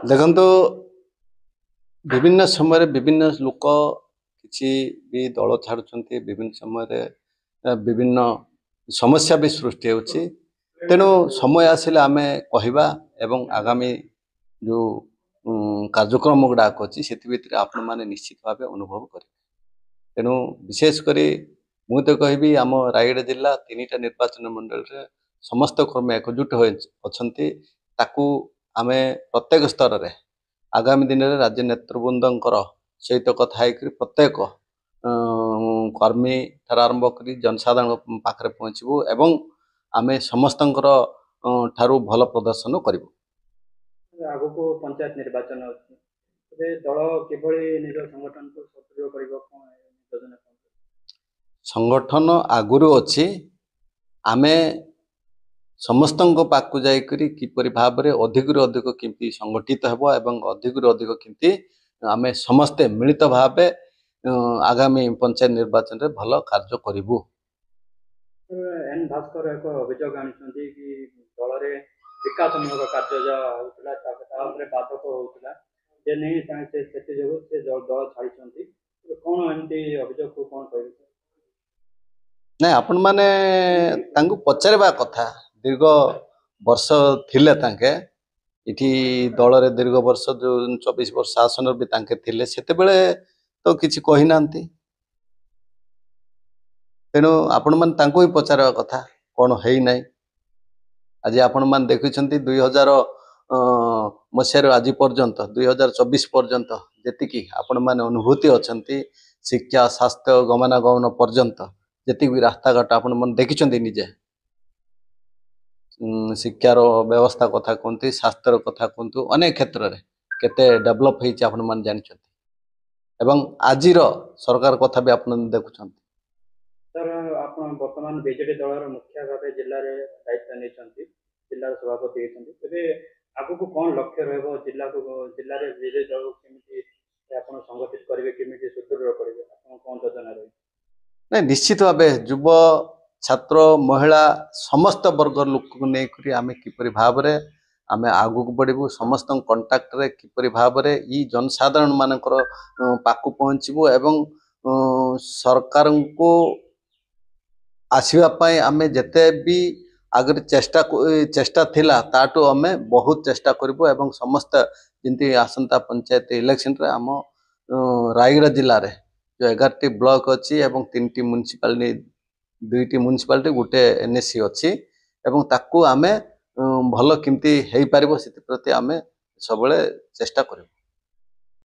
ଦେଖନ୍ତୁ विभिन्न समय विभिन्न लोक किसी भी दल छाड़ुंट विभिन्न समय विभिन्न समस्या भी सृष्टि होती तेणु समय आसिले आम कहवा एवं आगामी जो कार्यक्रम गुड़ाक अच्छी से आपण मैंने निश्चित भाव अनुभव करें। तेणु विशेषकर मुझे तो कहि आम रायगढ़ जिला 3टा निर्वाचन मंडल रे समस्त कर्म एकजुट अच्छा आम प्रत्येक स्तर में आगामी दिन में राज्य नेतृवृंदर सहित कथा प्रत्येक कर्मी ठार आरंभ कर जनसाधारण पाखे पहुँचबू एवं आम समस्त ठारू भल प्रदर्शन करूँ। आगु को पंचायत निर्वाचन अच्छे दल किभली निज संगठन को सुदृढ़ कर संगठन आगुरी अच्छी आम समस्त पाक जाकरी किपरि भाव में अधिक अधिक किमती संगठित हेब एवं अधिक अधिक किमती आम समस्ते मिलित भाव आगामी पंचायत निर्वाचन रे भल कार्य करूँ। एन भास्कर एक अभियोग आनी कि दल में विकासमूलक कार्य जहाँ होता बाधक होता जे नहीं से दल छाड़ी कौन एमती अभियोग को कौन कह ना आपण मैंने पचारवा कथा दीर्घ वर्ष थिले तांके इठी दल रे दीर्घ वर्ष जो 24 वर्ष शासन भी तांके थिले सेते बेले तो किछि कहि नांती तेणु आपण मन तांको ही पचारवा कथा कौन है ना। आज आपण मान देखुछंती 2000 मसीह आज पर्यंत 2024 पर्यंत जेतिकी आपण माने अनुभूति अछंती शिक्षा स्वास्थ्य गमनागमन पर्यंत जेतिक भी रास्ता घाट आपण मन देखिछंती निजे शिक्षार व्यवस्था कथा कहते स्वास्थ्यर कथा कहतु अनेक क्षेत्र में केते डेवलप होती आपण मान जानछंती एवं आजिर सरकार कथा भी आपण देखुछंती। सर आप वर्तमान बीजेडी दल मुखिया भाव जिले में दायित्व नहीं जिला सभापति होती आगु को कौन लक्ष्य रहा जिला को जिले में बीजेडी दल केमी संगठित करेंगे केमी सुदृढ़ करेंगे कौन योजना रही नहीं निश्चित भाव युव छात्र महिला समस्त वर्ग लोक को लेकर आम किपरि भाव में आम आगू बढ़ू समस्त कंटाक्ट रे किपरि भाव में ये जनसाधारण मानकर पाक पहुँचबू एवं सरकार को आसवाई आम जिते भी आगे चेष्टा थिला ताटू आम बहुत चेष्टा करूँ एवं समस्त जमी आसंता पंचायत इलेक्शन रे आम रायगढ़ जिले में जो 11टी ब्लॉक अच्छी एवं 3टी म्युनिसिपालिटी 2टी म्युनिसिपालिटी गोटे एनएससी अच्छी एवं ताकू आमे भल किमती हेई पारिबो से प्रति आमे सबले चेष्टा करूँ।